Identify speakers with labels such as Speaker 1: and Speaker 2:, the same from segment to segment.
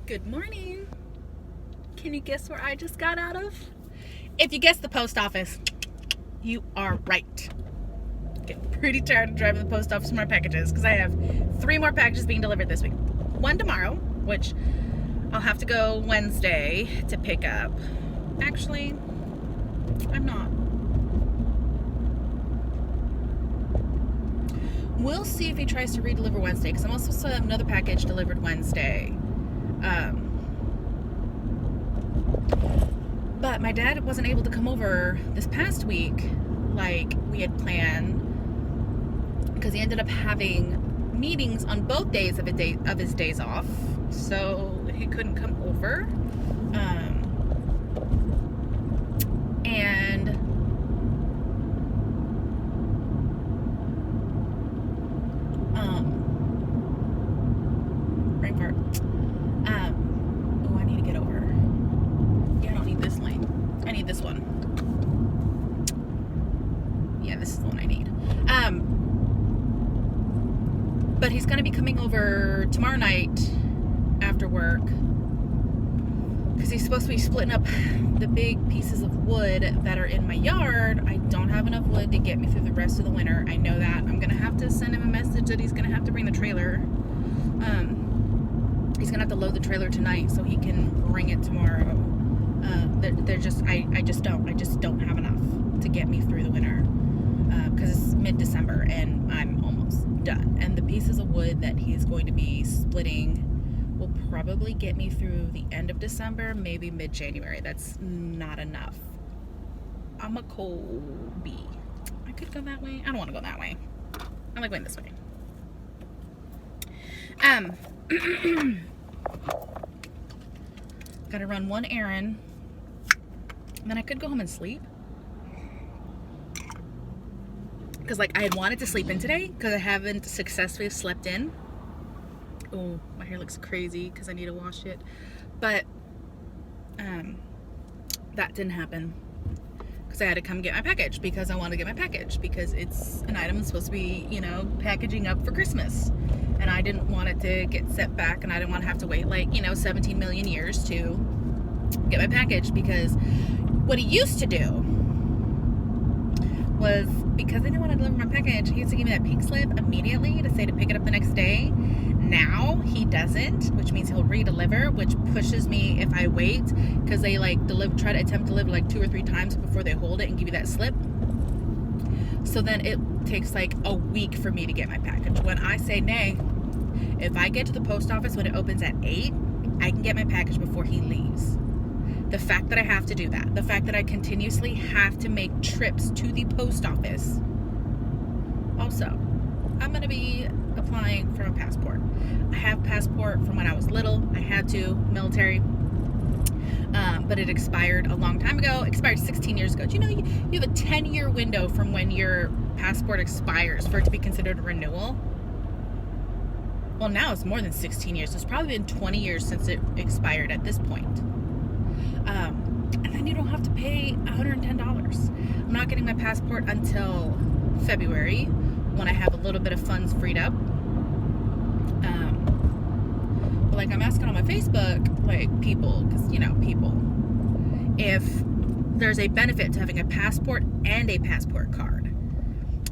Speaker 1: Good morning. Can you guess where I just got out of? If you guessed the post office, you are right. Get pretty tired of driving the post office for my packages because I have 3 more packages being delivered this week. 1 tomorrow, which I'll have to go Wednesday to pick up. Actually, I'm not. We'll see if he tries to redeliver Wednesday because I'm also supposed to have another package delivered Wednesday. But my dad wasn't able to come over this past week like we had planned because he ended up having meetings on both days of his days off, so he couldn't come over. And brain fart. I need to get over. Yeah, I don't need this lane. I need this one. Yeah, this is the one I need. But he's gonna be coming over tomorrow night after work because he's supposed to be splitting up the big pieces of wood that are in my yard. I don't have enough wood to get me through the rest of the winter. I know that. I'm gonna have to send him a message that he's gonna have to bring the trailer. He's gonna have to load the trailer tonight so he can bring it tomorrow. I just don't have enough to get me through the winter because it's mid-December and I'm almost done. And the pieces of wood that he's going to be splitting will probably get me through the end of December, maybe mid-January. That's not enough. I'm a cold bee. I could go that way. I don't want to go that way. I like going this way. Gotta run one errand. And then I could go home and sleep. Because I had wanted to sleep in today because I haven't successfully slept in. Oh, my hair looks crazy because I need to wash it. But that didn't happen because I had to come get my package because I want to get my package because it's an item that's supposed to be, packaging up for Christmas. And I didn't want it to get set back and I didn't want to have to wait 17 million years to get my package, because what he used to do was, because I didn't want to deliver my package, he used to give me that pink slip immediately to say to pick it up the next day. Now he doesn't, which means he'll re-deliver, which pushes me if I wait, because they try to attempt to deliver 2 or 3 times before they hold it and give you that slip. So then it takes a week for me to get my package. When I say nay, if I get to the post office when it opens at 8, I can get my package before he leaves. The fact that I have to do that, the fact that I continuously have to make trips to the post office. Also, I'm going to be applying for a passport. I have a passport from when I was little. I had to, military. But it expired a long time ago. Expired 16 years ago. Do you know you have a 10-year window from when your passport expires for it to be considered a renewal? Well, now it's more than 16 years. It's probably been 20 years since it expired at this point. And then you don't have to pay $110. I'm not getting my passport until February when I have a little bit of funds freed up. But I'm asking on my Facebook, people, because, people, if there's a benefit to having a passport and a passport card.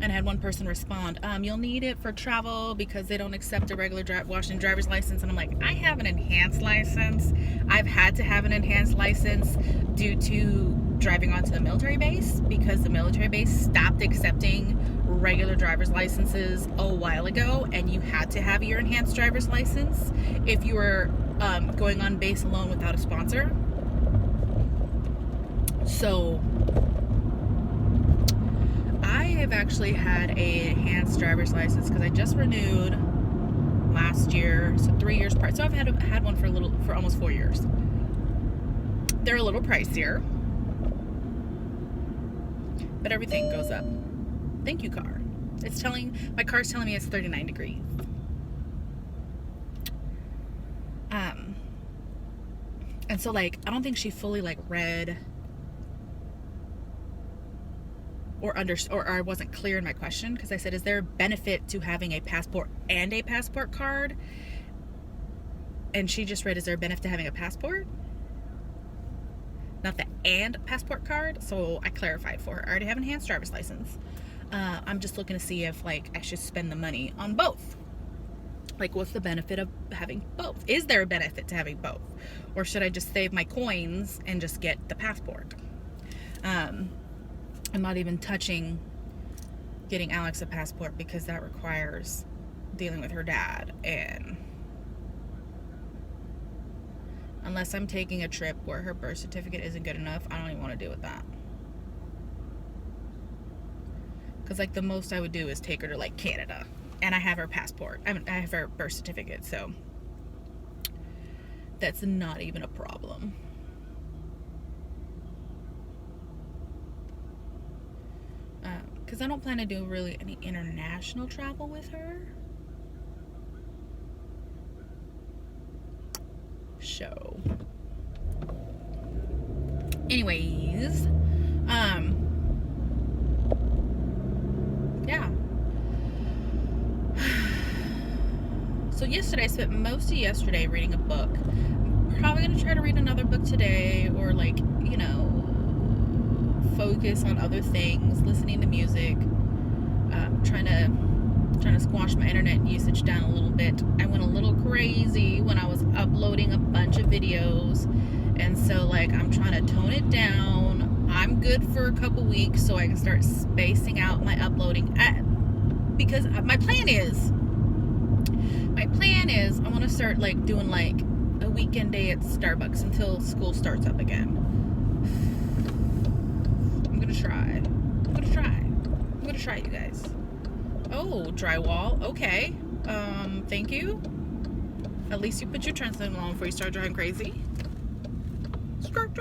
Speaker 1: And I had one person respond, you'll need it for travel because they don't accept a regular Washington driver's license. And I'm like, I have an enhanced license. I've had to have an enhanced license due to driving onto the military base because the military base stopped accepting regular driver's licenses a while ago, and you had to have your enhanced driver's license if you were going on base alone without a sponsor. So I have actually had a enhanced driver's license because I just renewed last year, so 3 years apart. So I've had one for almost 4 years. They're a little pricier, but everything goes up. Thank you, car. My car's telling me it's 39 degrees. And so I don't think she fully read or I wasn't clear in my question, because I said, is there a benefit to having a passport and a passport card? And she just read, is there a benefit to having a passport? Not the and passport card. So I clarified for her. I already have an enhanced driver's license. I'm just looking to see if like I should spend the money on both. Like, what's the benefit of having both? Is there a benefit to having both? Or should I just save my coins and just get the passport? I'm not even touching getting Alex a passport because that requires dealing with her dad. And unless I'm taking a trip where her birth certificate isn't good enough, I don't even want to deal with that. Because, like, the most I would do is take her to, like, Canada. And I have her passport. I have her birth certificate, so that's not even a problem. Because I don't plan to do really any international travel with her. So, anyways, yeah. So yesterday, I spent most of yesterday reading a book. I'm probably going to try to read another book today, or like, you know, focus on other things, listening to music, trying to squash my internet usage down a little bit. I went a little crazy when I was uploading a bunch of videos, and so like I'm trying to tone it down. I'm good for a couple weeks so I can start spacing out my uploading because my plan is I want to start like doing like a weekend day at Starbucks until school starts up again. I'm gonna try, you guys. Oh, drywall. Okay. Thank you. At least you put your turn signal on before you start driving crazy. Skirt.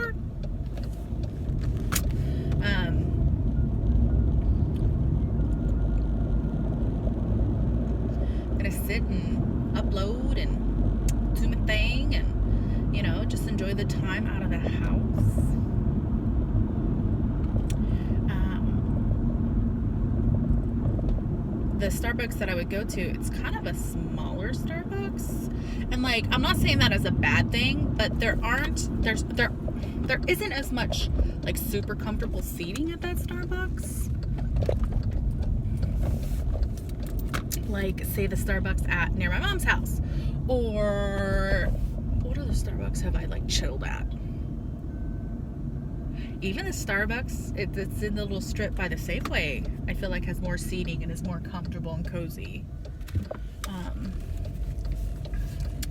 Speaker 1: Gonna sit and upload and do my thing and, you know, just enjoy the time out of the house. The Starbucks that I would go to, it's kind of a smaller Starbucks, and like I'm not saying that as a bad thing, but there isn't as much like super comfortable seating at that Starbucks. Like say the Starbucks at near my mom's house, or what other Starbucks have I like chilled at? Even the Starbucks, it's in the little strip by the Safeway, I feel like has more seating and is more comfortable and cozy.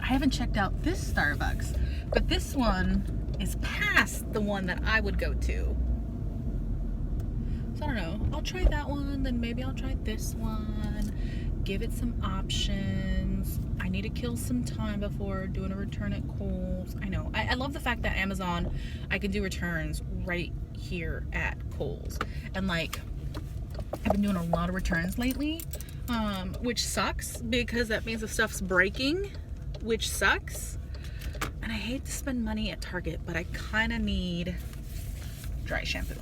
Speaker 1: I haven't checked out this Starbucks, but this one is past the one that I would go to. So I don't know. I'll try that one, then maybe I'll try this one. Give it some options. I need to kill some time before doing a return at Kohl's. I know. I love the fact that Amazon, I can do returns right here at Kohl's. And like, I've been doing a lot of returns lately, which sucks because that means the stuff's breaking, which sucks. And I hate to spend money at Target, but I kind of need dry shampoo.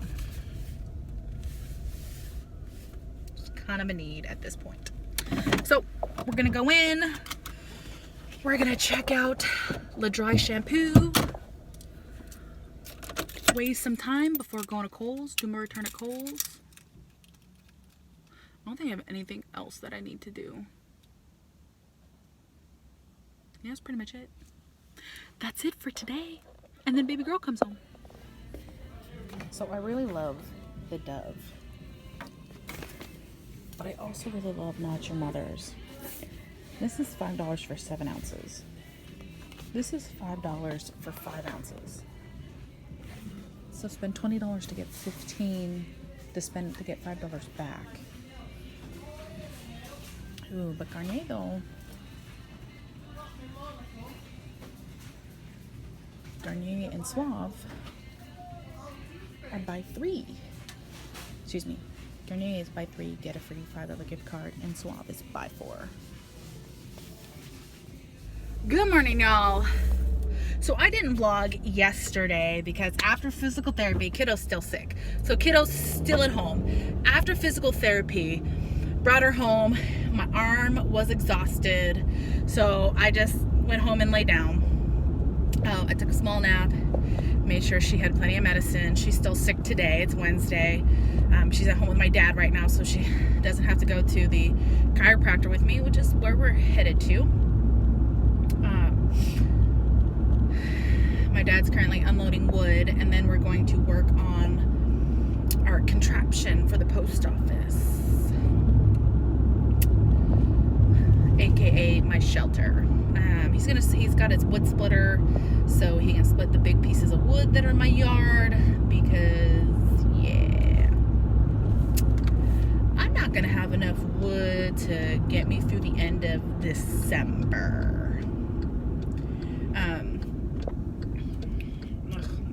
Speaker 1: It's kind of a need at this point. So we're gonna go in, we're gonna check out Le Dry Shampoo, waste some time before going to Kohl's, do my return at Kohl's. I don't think I have anything else that I need to do. Yeah, that's pretty much it. That's it for today. And then baby girl comes home. So I really love the Dove. But I also really love Not Your Mother's. This is $5 for 7 ounces. This is $5 for 5 ounces. So spend $20 to get 15 to get $5 back. Ooh, but Garnier though. Garnier and Suave are buy 3. Excuse me. Garnier is buy 3, get a free $5 gift card, and Suave is buy 4. Good morning, y'all. So I didn't vlog yesterday because after physical therapy, kiddo's still sick. So kiddo's still at home. After physical therapy, brought her home. My arm was exhausted. So I just went home and lay down. I took a small nap, made sure she had plenty of medicine. She's still sick today. It's Wednesday. She's at home with my dad right now, so she doesn't have to go to the chiropractor with me, which is where we're headed to. My dad's currently unloading wood, and then we're going to work on our contraption for the post office, aka my shelter. He's got his wood splitter, so he can split the big pieces of wood that are in my yard, because yeah, I'm not gonna have enough wood to get me through the end of December.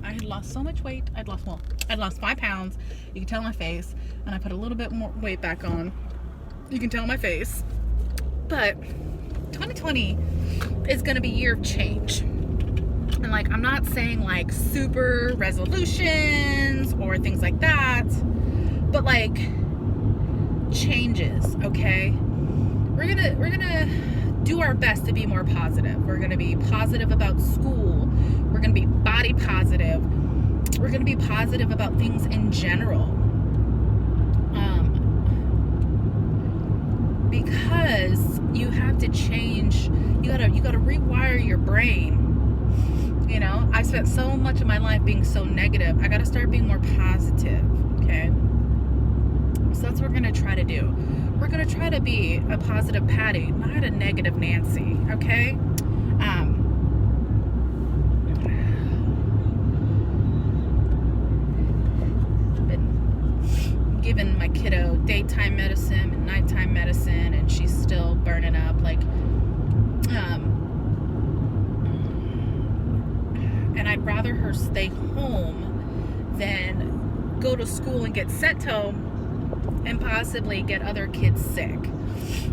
Speaker 1: I had lost so much weight. I'd lost 5 pounds. You can tell my face, and I put a little bit more weight back on. You can tell my face. But 2020 is going to be a year of change. And like, I'm not saying like super resolutions or things like that, but like changes, okay? We're gonna do our best to be more positive. We're gonna be positive about school. We're gonna be body positive. We're gonna be positive about things in general. Because you have to change, you gotta rewire your brain. You know, I spent so much of my life being so negative. I gotta start being more positive, okay? So that's what we're gonna try to do. We're gonna try to be a positive Patty, not a negative Nancy, okay? Been giving my kiddo daytime medicine and nighttime medicine, and she's still burning up, like, and I'd rather her stay home than go to school and get sent home and possibly get other kids sick.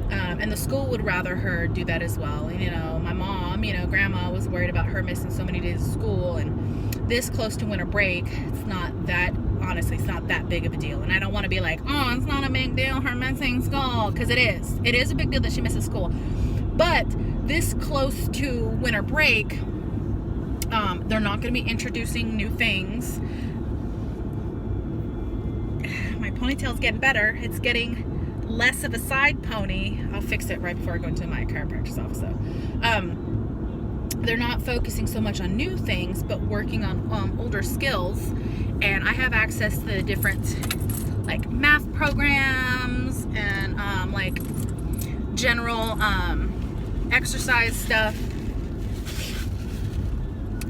Speaker 1: And the school would rather her do that as well. And, you know, my mom, you know, grandma was worried about her missing so many days of school, and this close to winter break, it's not that, honestly, it's not that big of a deal. And I don't want to be like, oh, it's not a big deal, her missing school, because it is a big deal that she misses school. But this close to winter break, they're not going to be introducing new things. My ponytail's getting better. It's getting less of a side pony. I'll fix it right before I go into my chiropractor's office, though. They're not focusing so much on new things, but working on older skills. And I have access to the different, like, math programs and like general exercise stuff.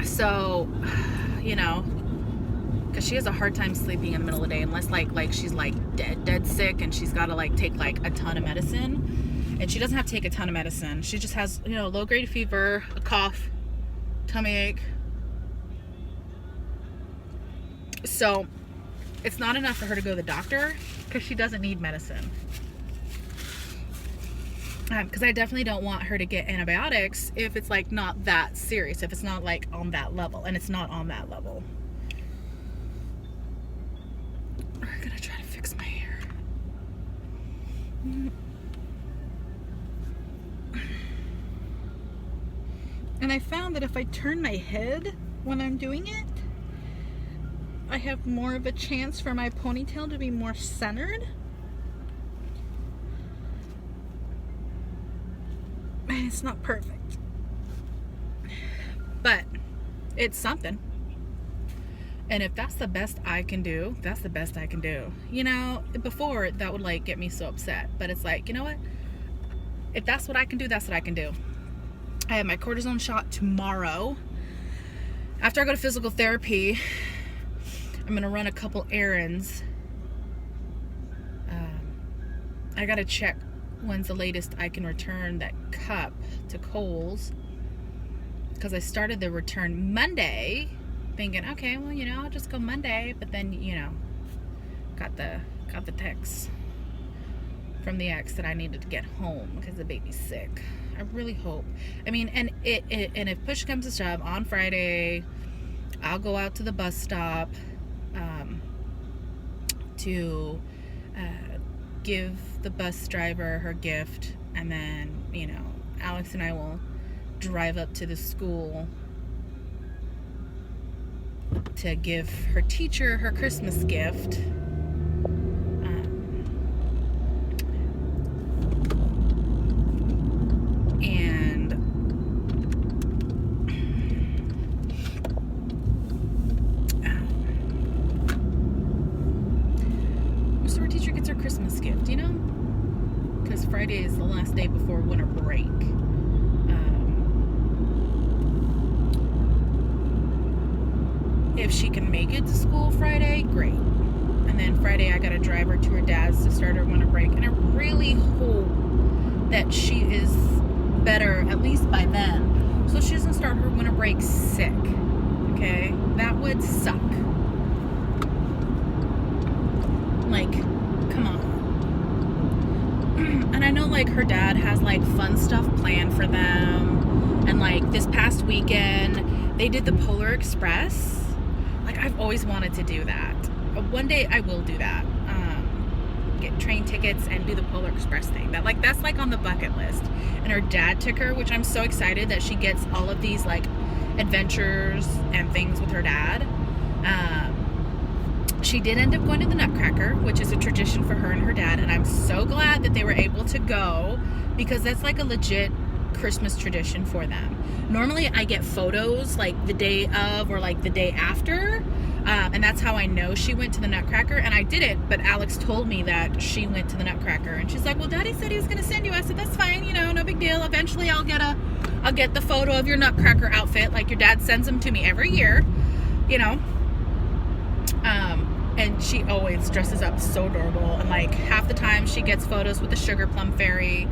Speaker 1: So, you know, because she has a hard time sleeping in the middle of the day, unless like she's like dead sick and she's got to like take like a ton of medicine. And she doesn't have to take a ton of medicine. She just has, you know, low grade fever, a cough, tummy ache. So it's not enough for her to go to the doctor, because she doesn't need medicine. Because I definitely don't want her to get antibiotics if it's like not that serious, if it's not like on that level, and it's not on that level. We're gonna try to fix my hair. And I found that if I turn my head when I'm doing it, I have more of a chance for my ponytail to be more centered. And it's not perfect, but it's something. And if that's the best I can do, that's the best I can do. You know, before that would like get me so upset, but it's like, you know what? If that's what I can do, that's what I can do. I have my cortisone shot tomorrow. After I go to physical therapy, I'm gonna run a couple errands. I gotta check when's the latest I can return that cup to Kohl's, because I started the return Monday thinking, okay, well, you know, I'll just go Monday, but then, you know, got the text from the ex that I needed to get home because the baby's sick. I really hope, I mean, and if push comes to shove, on Friday I'll go out to the bus stop to give the bus driver her gift, and then, you know, Alex and I will drive up to the school to give her teacher her Christmas gift. So her teacher gets her Christmas gift, you know? Because Friday is the last day before winter break. If she can make it to school Friday, great. And then Friday I gotta drive her to her dad's to start her winter break. And I really hope that she is better, at least by then, so she doesn't start her winter break sick. Okay? That would suck. Like, come on. And I know, like, her dad has, like, fun stuff planned for them. And, like, this past weekend, they did the Polar Express. Like, I've always wanted to do that. One day I will do that. Get train tickets and do the Polar Express thing. That's like on the bucket list. And her dad took her, which I'm so excited that she gets all of these, like, adventures and things with her dad. She did end up going to the Nutcracker, which is a tradition for her and her dad, and I'm so glad that they were able to go, because that's like a legit Christmas tradition for them. Normally I get photos like the day of or like the day after, and that's how I know she went to the Nutcracker. And I didn't, but Alex told me that she went to the Nutcracker, and she's like, well, Daddy said he was going to send you. I said, that's fine, you know, no big deal. Eventually I'll get the photo of your Nutcracker outfit, like your dad sends them to me every year, you know. And she always dresses up so adorable, and like half the time she gets photos with the Sugar Plum Fairy,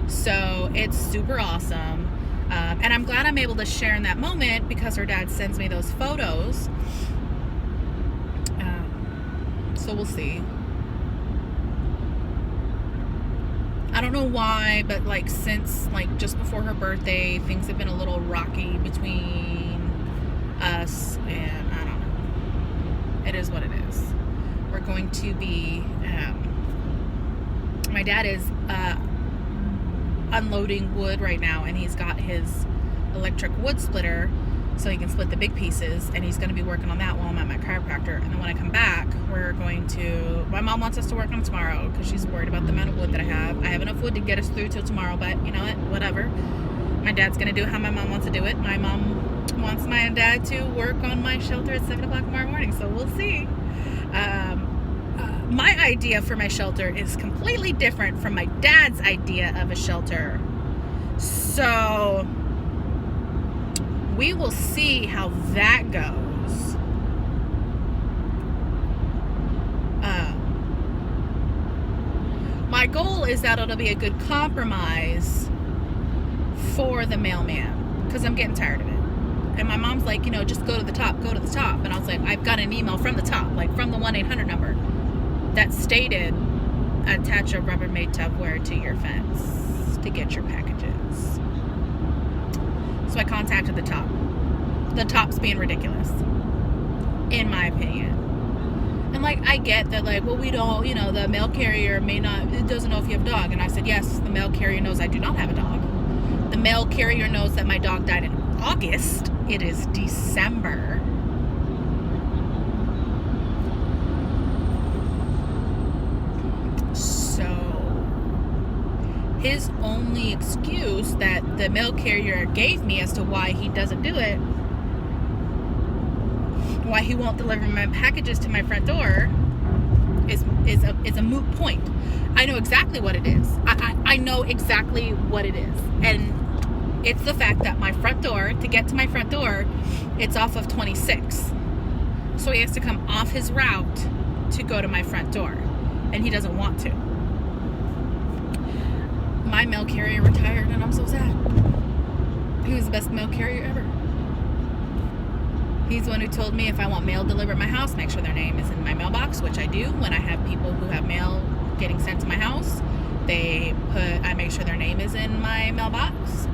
Speaker 1: so it's super awesome. And I'm glad I'm able to share in that moment because her dad sends me those photos. So we'll see. I don't know why, but like since like just before her birthday, things have been a little rocky between us, and I don't know. It is what it is. We're going to be, my dad is unloading wood right now, and he's got his electric wood splitter so he can split the big pieces, and he's going to be working on that while I'm at my chiropractor. And then when I come back, my mom wants us to work on tomorrow because she's worried about the amount of wood that I have. I have enough wood to get us through till tomorrow, but you know what, whatever. My dad's going to do it how my mom wants to do it. My mom wants my dad to work on my shelter at 7 o'clock tomorrow morning, so we'll see. My idea for my shelter is completely different from my dad's idea of a shelter. So we will see how that goes. My goal is that it'll be a good compromise for the mailman, because I'm getting tired of it. And my mom's like, you know, just go to the top. And I was like, I've got an email from the top, like from the 1-800 number that stated, attach a Rubbermaid Tupperware to your fence to get your packages. So I contacted the top. The top's being ridiculous, in my opinion. And like, I get that, like, well, we don't, you know, the mail carrier doesn't know if you have a dog. And I said, yes, the mail carrier knows I do not have a dog. The mail carrier knows that my dog died in August. It is December. So his only excuse that the mail carrier gave me as to why he doesn't do it, why he won't deliver my packages to my front door, is a moot point. I know exactly what it is. I know exactly what it is. And it's the fact that my front door, to get to my front door, it's off of 26. So he has to come off his route to go to my front door. And he doesn't want to. My mail carrier retired, and I'm so sad. He was the best mail carrier ever. He's the one who told me if I want mail delivered at my house, make sure their name is in my mailbox, which I do. When I have people who have mail getting sent to my house, I make sure their name is in my mailbox.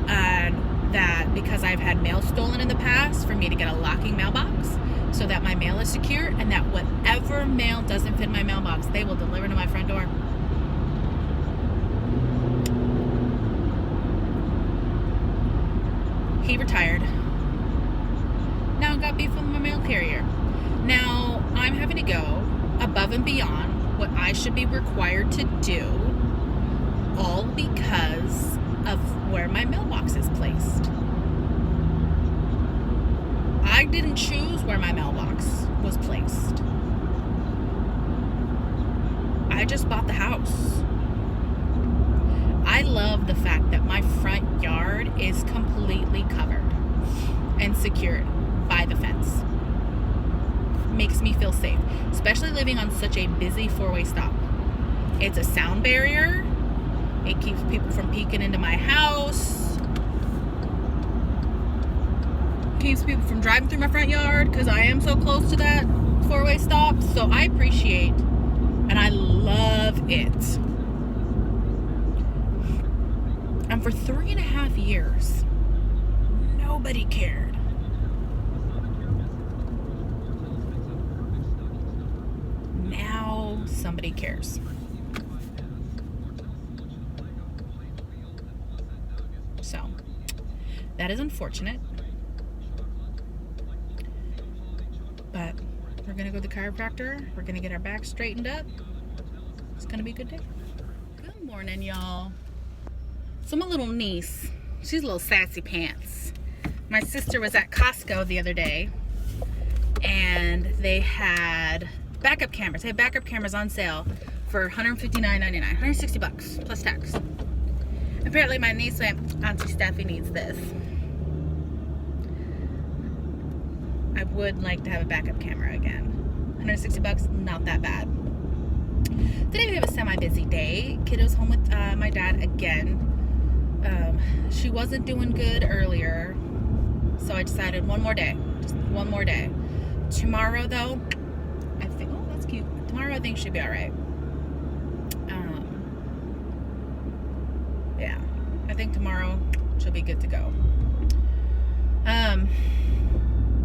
Speaker 1: And that because I've had mail stolen in the past, for me to get a locking mailbox so that my mail is secure, and that whatever mail doesn't fit my mailbox, they will deliver to my front door. he retired. Now I got beef with my mail carrier. Now I'm having to go above and beyond what I should be required to do, all because of where my mailbox is placed. I didn't choose where my mailbox was placed. I just bought the house. I love the fact that my front yard is completely covered and secured by the fence. Makes me feel safe, especially living on such a busy four-way stop. It's a sound barrier. It keeps people from peeking into my house. Keeps people from driving through my front yard because I am so close to that four-way stop. So I appreciate and I love it. And for 3.5 years, nobody cared. Now somebody cares. So that is unfortunate. But we're gonna go to the chiropractor. We're gonna get our back straightened up. It's gonna be a good day. Good morning, y'all. So my little niece, she's a little sassy pants. My sister was at Costco the other day, and they had backup cameras. They had backup cameras on sale for $159.99, $160 plus tax. Apparently my niece went, Auntie Steffi needs this. I would like to have a backup camera again. $160, not that bad. Today we have a semi-busy day. Kiddo's home with my dad again. She wasn't doing good earlier, so I decided one more day. Just one more day. Tomorrow, though, I think, oh, that's cute. Tomorrow I think she'll be alright. Yeah. I think tomorrow she'll be good to go.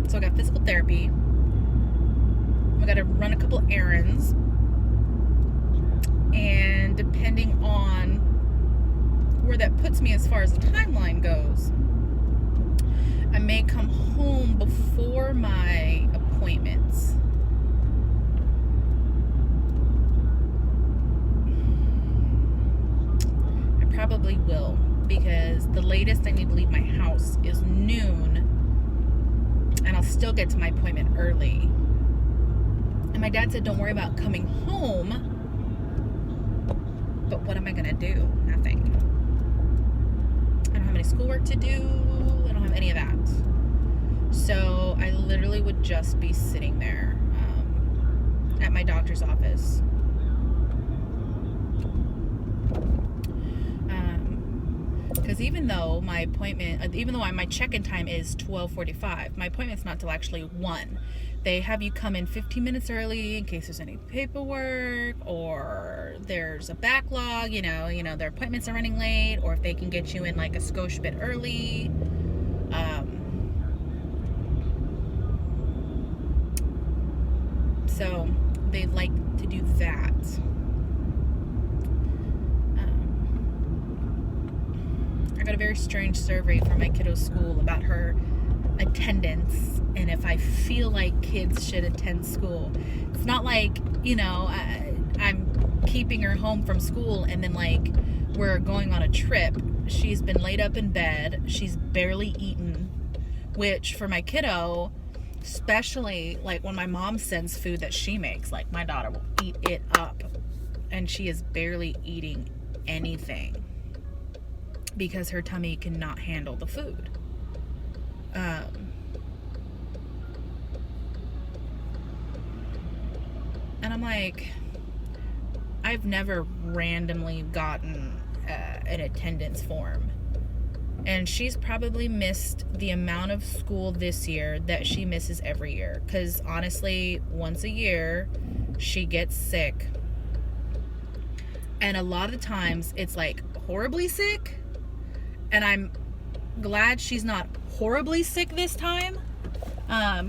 Speaker 1: So I got physical therapy. We got to run a couple errands. And depending on where that puts me as far as the timeline goes, I may come home before my appointments. I probably will, because the latest I need to leave my house is noon, and I'll still get to my appointment early. And my dad said, don't worry about coming home. But what am I gonna do? Nothing. I don't have any schoolwork to do. I don't have any of that. So I literally would just be sitting there at my doctor's office. Because even though my check-in time is 12:45, my appointment's not till actually 1. They have you come in 15 minutes early in case there's any paperwork or there's a backlog, their appointments are running late, or if they can get you in like a skosh bit early. So they like to do that. I got a very strange survey from my kiddo's school about her attendance and if I feel like kids should attend school. It's not like, I'm keeping her home from school and then like we're going on a trip. She's been laid up in bed. She's barely eaten, which for my kiddo, especially like when my mom sends food that she makes, like my daughter will eat it up, and she is barely eating anything because her tummy cannot handle the food. And I'm like, I've never randomly gotten an attendance form. And she's probably missed the amount of school this year that she misses every year. Because honestly, once a year, she gets sick. And a lot of the times, it's like horribly sick. And I'm glad she's not horribly sick this time.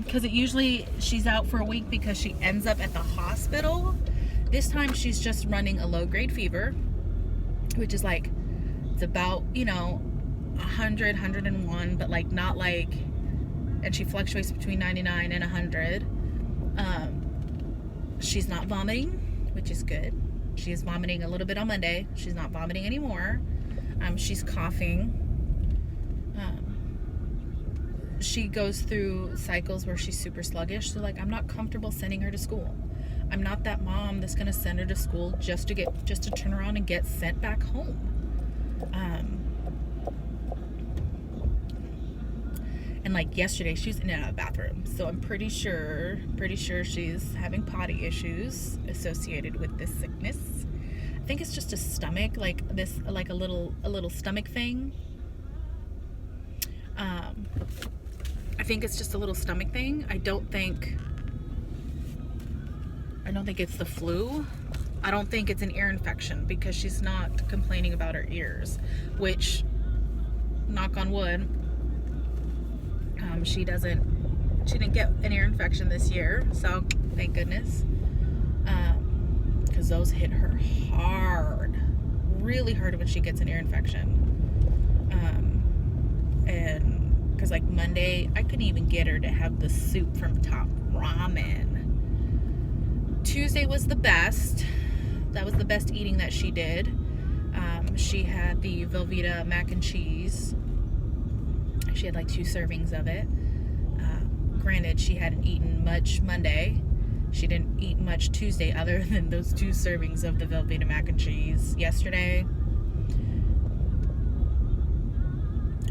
Speaker 1: Because it usually, she's out for a week because she ends up at the hospital. This time, she's just running a low-grade fever. Which is like, it's about, 100, 101, but like not like, and she fluctuates between 99 and 100. She's not vomiting, which is good. She is vomiting a little bit on Monday. She's not vomiting anymore. She's coughing. She goes through cycles where she's super sluggish. So like, I'm not comfortable sending her to school. I'm not that mom that's gonna send her to school just to turn around and get sent back home. And like yesterday, she was in and out of the bathroom. So I'm pretty sure she's having potty issues associated with this sickness. I think it's just a stomach, like a little stomach thing. I think it's just a little stomach thing. I don't think it's the flu. I don't think it's an ear infection, because she's not complaining about her ears, which, knock on wood, she didn't get an ear infection this year, so thank goodness, because those hit her hard, really hard when she gets an ear infection. And because like Monday, I couldn't even get her to have the soup from Top Ramen. Tuesday was the best. That was the best eating that she did. She had the Velveeta mac and cheese. She had like 2 servings of it. Granted, she hadn't eaten much Monday. She didn't eat much Tuesday other than those 2 servings of the Velveeta mac and cheese yesterday.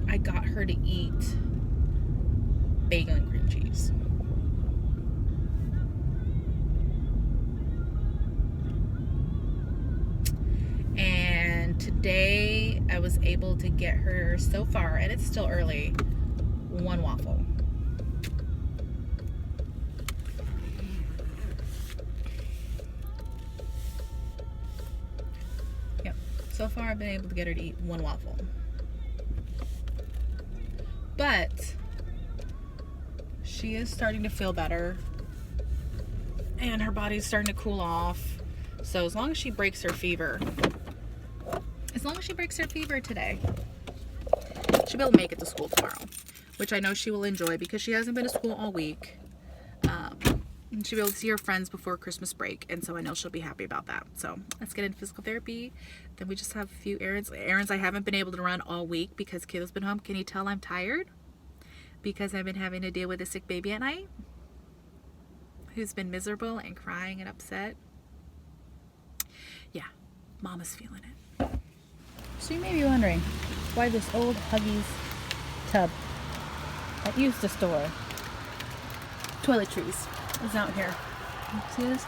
Speaker 1: I got her to eat bagel and cream cheese. And today I was able to get her, so far, and it's still early, 1 waffle. Yep. So far I've been able to get her to eat 1 waffle. But she is starting to feel better, and her body's starting to cool off. So as long as she breaks her fever today, she'll be able to make it to school tomorrow, which I know she will enjoy because she hasn't been to school all week. And she'll be able to see her friends before Christmas break, and so I know she'll be happy about that. So let's get into physical therapy. Then we just have a few errands I haven't been able to run all week because Kayla's been home. Can you tell I'm tired? Because I've been having to deal with a sick baby at night who's been miserable and crying and upset. Yeah, Mama's feeling it. So you may be wondering why this old Huggies tub that used to store toiletries is out here. See this?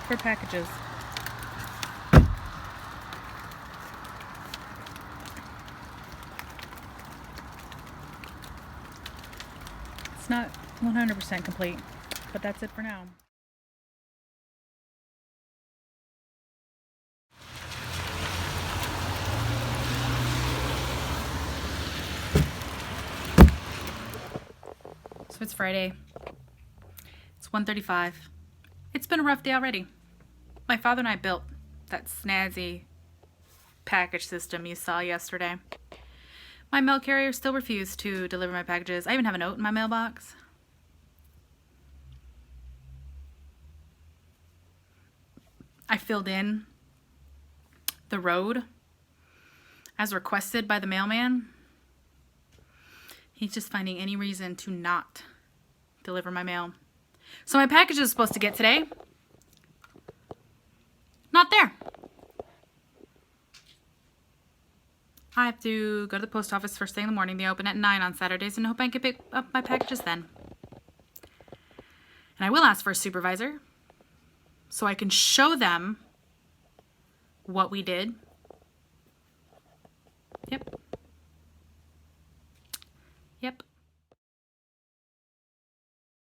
Speaker 1: For packages. It's not 100% complete, but that's it for now. So it's Friday. It's 1:35. It's been a rough day already. My father and I built that snazzy package system you saw yesterday. My mail carrier still refused to deliver my packages. I even have a note in my mailbox. I filled in the road as requested by the mailman. He's just finding any reason to not deliver my mail. So my package is supposed to get today. Not there. I have to go to the post office first thing in the morning. They open at 9 on Saturdays, and I hope I can pick up my packages then. And I will ask for a supervisor so I can show them what we did. Yep.